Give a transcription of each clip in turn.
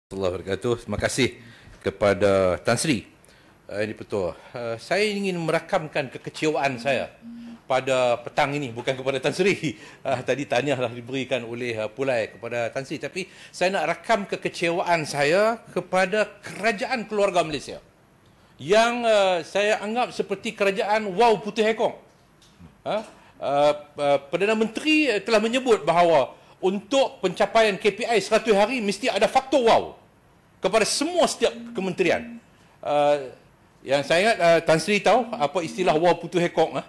Warahmatullahi wabarakatuh. Terima kasih kepada Tan Sri. Ini betul. Saya ingin merakamkan kekecewaan saya pada petang ini, bukan kepada Tan Sri. Tadi tahniahlah diberikan oleh Pulai kepada Tan Sri, tapi saya nak rakam kekecewaan saya kepada kerajaan keluarga Malaysia yang saya anggap seperti kerajaan Wow Putih Hekong. Perdana Menteri telah menyebut bahawa untuk pencapaian KPI 100 hari mesti ada faktor wow kepada semua setiap kementerian. Yang saya ingat Tan Sri tahu apa istilah wow putu hekong.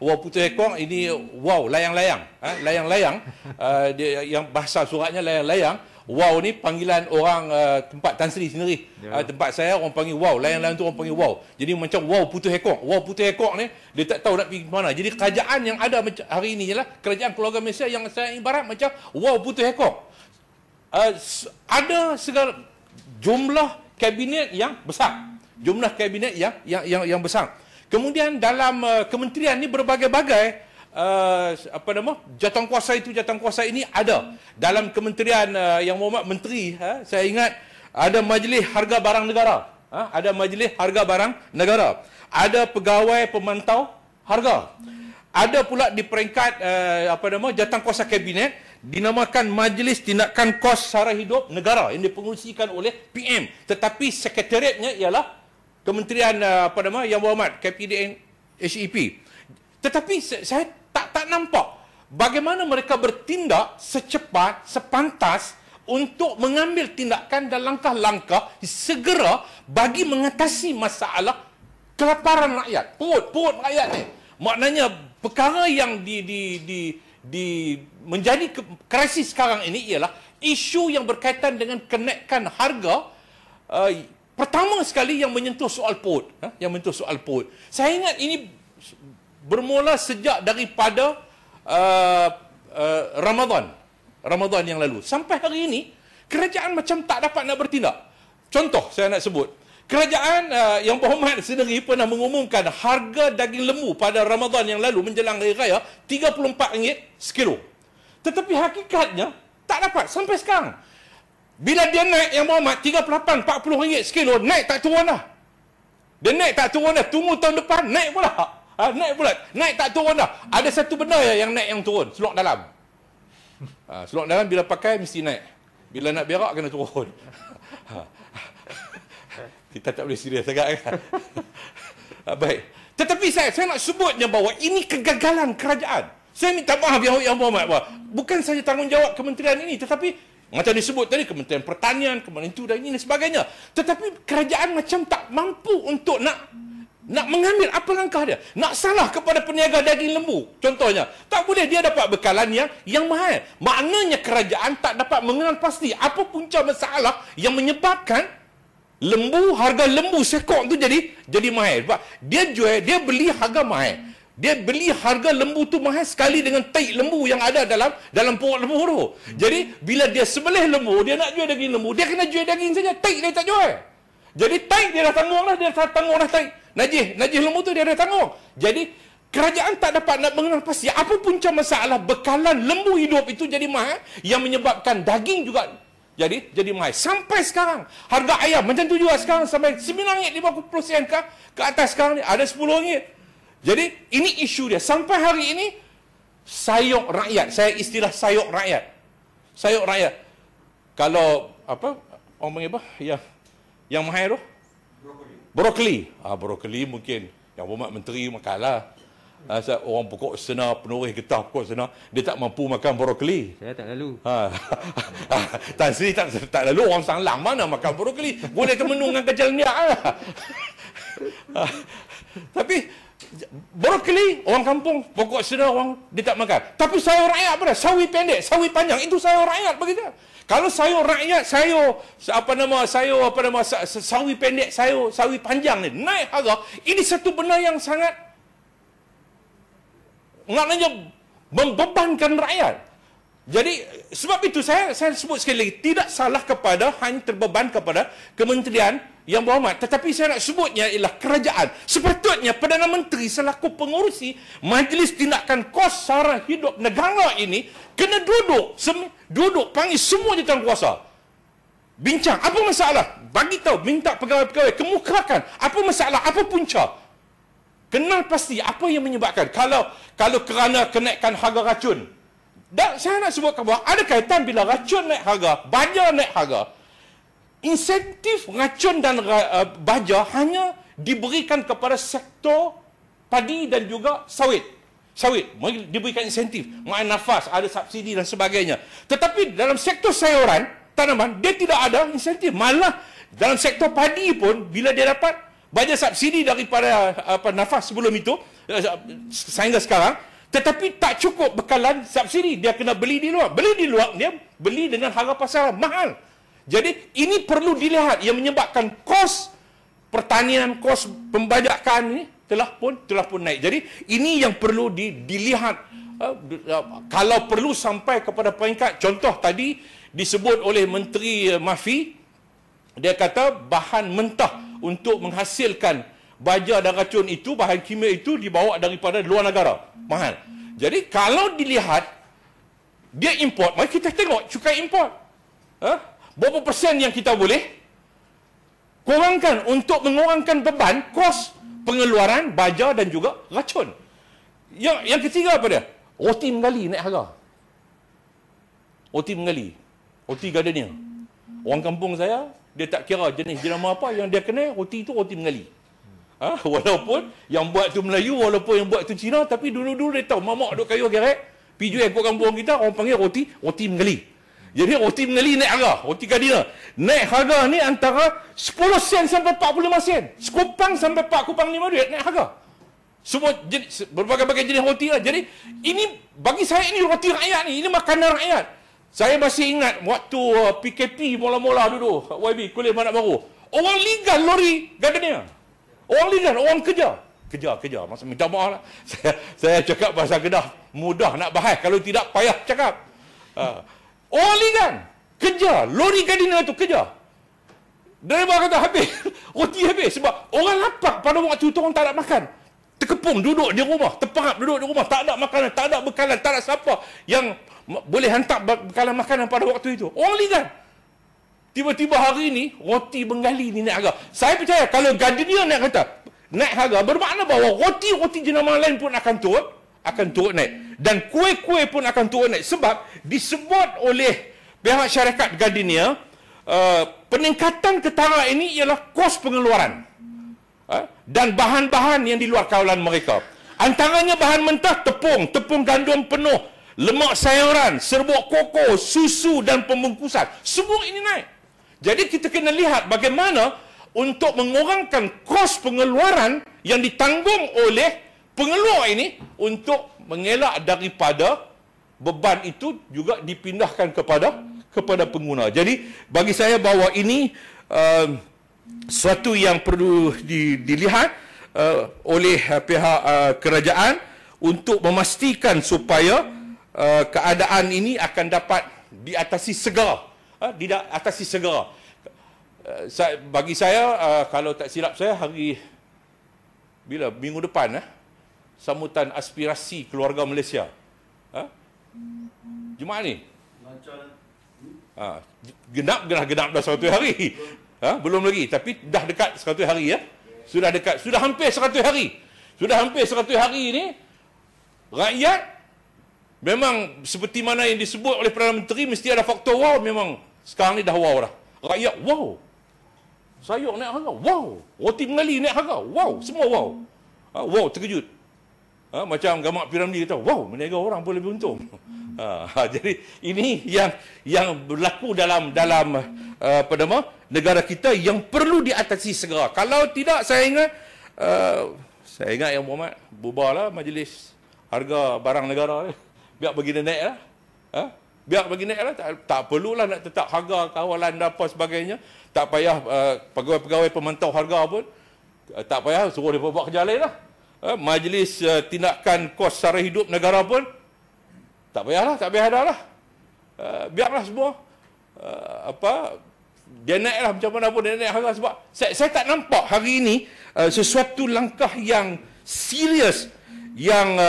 Wow putu hekong ini wow layang-layang. Layang-layang yang bahasa suratnya layang-layang. Wow ni panggilan orang tempat Tan Sri sendiri. Tempat saya orang panggil wow, layang-layang tu orang panggil wow. Jadi macam wow putu hekong. Wow putu hekong ni dia tak tahu nak pergi ke mana. Jadi kerajaan yang ada hari ini ialah kerajaan keluarga Malaysia yang saya ibarat macam wow putu hekong. Ada segala jumlah kabinet yang besar. Jumlah kabinet yang besar. Kemudian dalam kementerian ni berbagai-bagai jawatankuasa ini ada. Dalam kementerian yang Muhammad Menteri, saya ingat ada Majlis Harga Barang Negara. Ada Majlis Harga Barang Negara. Ada pegawai pemantau harga. Ada pula di peringkat jawatankuasa kabinet dinamakan Majlis Tindakan Kos Sara Hidup Negara yang dipengerusikan oleh PM, tetapi sekretariatnya ialah Kementerian yang berhormat KPDN HEP. Tetapi saya tak nampak bagaimana mereka bertindak secepat, sepantas untuk mengambil tindakan dan langkah-langkah segera bagi mengatasi masalah kelaparan rakyat, perut rakyat ni. Maknanya perkara yang menjadi krisis sekarang ini ialah isu yang berkaitan dengan kenaikan harga. Pertama sekali yang menyentuh soal perut, Saya ingat ini bermula sejak daripada Ramadan yang lalu sampai hari ini kerajaan macam tak dapat nak bertindak. Contoh saya nak sebut, kerajaan yang berhormat sendiri pernah mengumumkan harga daging lembu pada Ramadan yang lalu menjelang Hari Raya RM34 sekilo. Tetapi hakikatnya tak dapat sampai sekarang. Bila dia naik yang berhormat RM38-40 sekilo, naik tak turun dah. Dia naik tak turun dah. Tunggu tahun depan naik pula. Naik tak turun dah. Ada satu benda yang naik yang turun, selok dalam. Selok dalam bila pakai mesti naik. Bila nak berak kena turun. Kita tak boleh serius agak kan. Baik. Tetapi saya nak sebutnya bahawa ini kegagalan kerajaan. Saya minta maaf yang berhormat bahawa bukan saja tanggungjawab kementerian ini, tetapi macam disebut tadi Kementerian Pertanian, Kementerian itu dan ini dan sebagainya. Tetapi kerajaan macam tak mampu untuk nak mengambil apa langkah dia. Nak salah kepada peniaga daging lembu. Contohnya, tak boleh dia dapat bekalan yang mahal. Maknanya kerajaan tak dapat mengenal pasti apa punca masalah yang menyebabkan harga lembu sekok tu jadi mahal. Sebab dia beli harga mahal. Dia beli harga lembu tu mahal sekali dengan taik lembu yang ada dalam perut lembu tu. Jadi bila dia sembelih lembu, dia nak jual daging lembu, dia kena jual daging saja, taik dia tak jual. Jadi taik dia dah tanggung dah taik. Najis lembu tu dia dah tanggung. Jadi kerajaan tak dapat nak mengenal pasti apa punca masalah bekalan lembu hidup itu jadi mahal yang menyebabkan daging juga jadi mahal. Sampai sekarang harga ayam macam tu juga sekarang sampai RM9.50 ke atas sekarang ni ada RM10. Jadi ini isu dia. Sampai hari ini sayuk rakyat. Saya istilah sayuk rakyat. Sayuk rakyat. Kalau orang panggil apa? Yang mahal tu? Brokoli. Brokoli mungkin yang berhormat menteri makanlah. Orang pokok senar, penuris getah pokok senar, dia tak mampu makan brokoli. Saya tak lalu. Tan Sri tak lalu. Orang Sanglang mana makan brokoli? Boleh temenung dengan kejal niat lah. Tapi brokoli orang kampung pokok senar orang dia tak makan. Tapi sayur rakyat apa dah? Sawi pendek, sawi panjang itu sayur rakyat begitu. Kalau sayur rakyat, sawi pendek, sawi panjang ni naik harga, ini satu benda yang sangat maknanya membebankan rakyat. Jadi sebab itu saya sebut sekali lagi, tidak salah hanya terbeban kepada kementerian yang berhormat, tetapi saya nak sebutnya ialah kerajaan. Sepatutnya Perdana Menteri selaku pengurusi Majlis Tindakan Kos Sara Hidup Negara ini kena duduk panggil semua jawatankuasa. bincang, apa masalah? Bagi tahu, minta pegawai-pegawai kemukakan apa masalah, apa punca. Kenal pasti apa yang menyebabkan. Kalau kerana kenaikan harga racun. Dan saya nak sebutkan bahawa ada kaitan bila racun naik harga, baja naik harga. Insentif racun dan baja hanya diberikan kepada sektor padi dan juga sawit. Diberikan insentif, main nafas, ada subsidi dan sebagainya. Tetapi dalam sektor sayuran, tanaman, dia tidak ada insentif. Malah dalam sektor padi pun, bila dia dapat baja subsidi daripada nafas sebelum itu, sehingga sekarang, tetapi tak cukup bekalan subsidi. Dia kena beli di luar. Dia beli dengan harga pasaran mahal. Jadi ini perlu dilihat yang menyebabkan kos pertanian, kos pembajakan ini telah pun naik. Jadi ini yang perlu dilihat. Kalau perlu sampai kepada peringkat, contoh tadi disebut oleh Menteri Mafi, dia kata bahan mentah untuk menghasilkan baja dan racun itu, bahan kimia itu dibawa daripada luar negara, mahal. Jadi kalau dilihat dia import, mari kita tengok cukai import. Berapa persen yang kita boleh kurangkan untuk mengurangkan beban kos pengeluaran baja dan juga racun. Yang ketiga apa dia? Roti menggali naik harga. Roti menggali. Roti gardenia. Orang kampung saya, dia tak kira jenis jenama apa, yang dia kena roti itu roti menggali. Walaupun yang buat tu Melayu, walaupun yang buat tu Cina, tapi dulu-dulu dia tahu mamak duk kayu gerek, pergi jual kat kampung kita, orang panggil roti menggali. Jadi roti menggali naik harga, roti gardenia. Naik harga ni antara 10 sen sampai 45 sen. Sekupang sampai 4 kupang 5 duit naik harga. Semua jenis, berbagai-bagai jenis roti lah. Jadi ini, bagi saya ini roti rakyat ni, ini makanan rakyat. Saya masih ingat waktu PKP mula-mula dulu, YB, kuliah Manak Baru. Orang legal lori gardenia. Orang legal, orang kerja. Kerja. Maksud minta maaf lah. Saya cakap bahasa Kedah, mudah nak bahas. Kalau tidak, payah cakap. Orang legal. Kerja. Lori gardenia tu kerja. Driver kata habis. Roti habis. Sebab orang lapar pada waktu tu, orang tak nak makan. Terkepung duduk di rumah. Terperap duduk di rumah. Tak ada makanan. Tak ada bekalan. Tak ada siapa yang boleh hantar bekalan makanan pada waktu itu. Orang legal. Tiba-tiba hari ini, roti menggali ni naik harga. Saya percaya kalau gardenia naik harga, bermakna bahawa roti-roti jenama lain pun akan turut naik. Dan kuih-kuih pun akan turut naik. Sebab disebut oleh pihak syarikat gardenia, peningkatan ketara ini ialah kos pengeluaran. Dan bahan-bahan yang di luar kawalan mereka. Antaranya bahan mentah, tepung gandum penuh, lemak sayuran, serbuk koko, susu dan pembungkusan. Semua ini naik. Jadi kita kena lihat bagaimana untuk mengurangkan kos pengeluaran yang ditanggung oleh pengeluar ini untuk mengelak daripada beban itu juga dipindahkan kepada pengguna. Jadi bagi saya bahawa ini suatu yang perlu dilihat oleh pihak kerajaan untuk memastikan supaya keadaan ini akan dapat diatasi segera. Bagi saya, kalau tak silap saya, minggu depan sambutan aspirasi keluarga Malaysia. Jumaat ni. Genap dah 100 hari. Belum lagi, tapi dah dekat 100 hari ya. Sudah dekat, sudah hampir 100 hari. Sudah hampir 100 hari ini rakyat memang seperti mana yang disebut oleh Perdana Menteri, mesti ada faktor wow. Memang sekarang ni dah wow dah. Rakyat wow. Sayur naik harga, wow. Roti menggali naik harga, wow. Semua wow. Wow, terkejut. Macam Gamak Piramli kata, wow, meniaga orang boleh lebih untung. Jadi ini yang berlaku dalam negara kita yang perlu diatasi segera. Kalau tidak, saya ingat yang Muhammad bubarlah majlis harga barang negara. Biar bagi naik lah. Biar bagi naik lah. Tak perlulah nak tetap harga kawalan dan apa sebagainya. Tak payah pegawai-pegawai pemantau harga pun. Tak payah suruh dia buat kerja lain lah. Majlis tindakan kos sara hidup negara pun tak payah ada lah. Biarlah semua dia naik lah macam mana pun dia naik harga. Sebab saya tak nampak hari ini sesuatu langkah yang serius, yang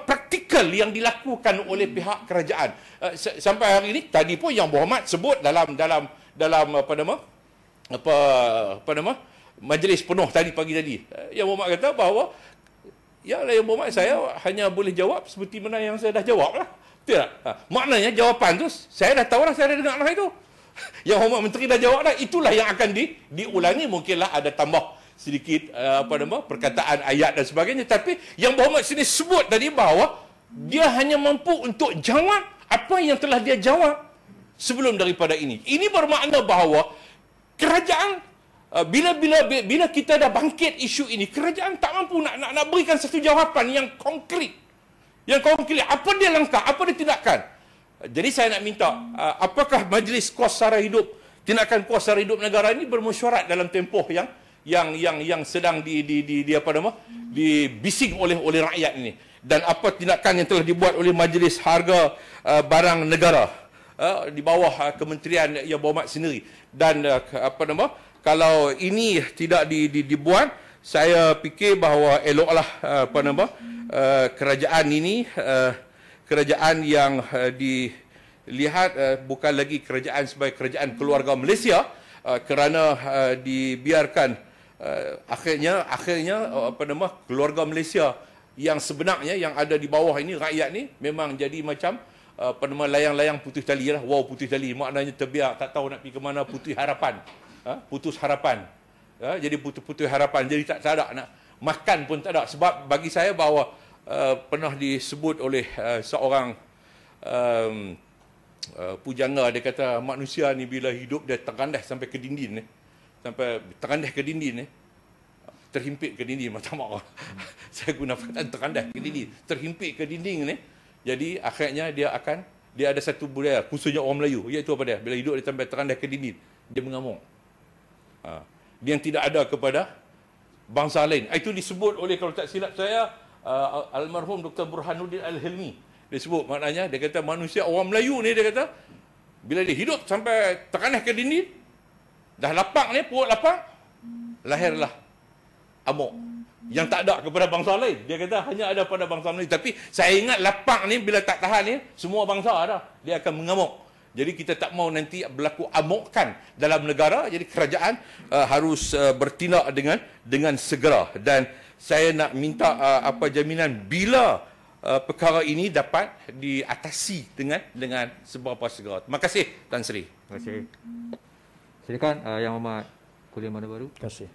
praktikal yang dilakukan oleh pihak kerajaan. Sampai hari ini, tadi pun yang Muhammad sebut dalam dalam majlis penuh pagi tadi. Yang Muhammad kata bahawa Yang Muhammad, saya hanya boleh jawab seperti mana yang saya dah jawab lah. Betul tak? Maknanya jawapan tu saya dah tahu lah, saya dah dengar lah itu. Yang Muhammad Menteri dah jawab dah, itulah yang akan diulangi. Mungkinlah ada tambah sedikit perkataan ayat dan sebagainya. Tapi yang Muhammad sini sebut tadi bahawa dia hanya mampu untuk jawab apa yang telah dia jawab sebelum daripada ini. Ini bermakna bahawa kerajaan bila kita dah bangkit isu ini, kerajaan tak mampu nak berikan satu jawapan yang konkret. Yang konkret, apa dia langkah, apa dia tindakan. Jadi saya nak minta, apakah Majlis Kos Sara Hidup, tindakan kos sara hidup negara ini bermesyuarat dalam tempoh yang sedang dibising oleh rakyat ini. Dan apa tindakan yang telah dibuat oleh Majlis Harga Barang Negara di bawah Kementerian Yang Berhormat sendiri. Dan kalau ini tidak dibuat, saya fikir bahawa eloklah kerajaan ini kerajaan yang dilihat bukan lagi kerajaan sebagai kerajaan keluarga Malaysia, kerana dibiarkan akhirnya keluarga Malaysia yang sebenarnya yang ada di bawah ini, rakyat ni memang jadi macam layang-layang putus tali lah. Wow, putus tali maknanya terbiar, tak tahu nak pergi ke mana, putus harapan. Putus harapan. Jadi putus harapan. Jadi tak ada nak makan pun tak ada. Sebab bagi saya bahawa pernah disebut oleh seorang pujangga, dia kata manusia ni bila hidup dia terkandas sampai ke dinding ni. Sampai terkandas ke dinding ni. Terhimpit ke dinding, macam apa? Saya guna perkataan terkandas ke dinding. Terhimpit ke dinding ni. Jadi akhirnya dia ada satu budaya, khususnya orang Melayu, iaitu apa dia? Bila hidup dia sampai terkandas ke dinding, dia mengamuk. Dia yang tidak ada kepada bangsa lain. Itu disebut oleh, kalau tak silap saya, almarhum Dr. Burhanuddin Al-Hilmi. Dia sebut, maknanya dia kata manusia orang Melayu ni, dia kata bila dia hidup sampai terkandas ke dinding, dah lapang ni, perut lapang, lahirlah amuk yang tak ada kepada bangsa lain. Dia kata hanya ada pada bangsa Melayu. Tapi saya ingat lapang ni bila tak tahan ni, semua bangsa ada, dia akan mengamuk. Jadi kita tak mau nanti berlaku amukan dalam negara. Jadi kerajaan harus bertindak dengan segera. Dan saya nak minta jaminan bila perkara ini dapat diatasi dengan seberapa segera. Terima kasih Tan Sri. Terima kasih. Silakan Yang Amat Kuliah Mana Baru. Terima kasih.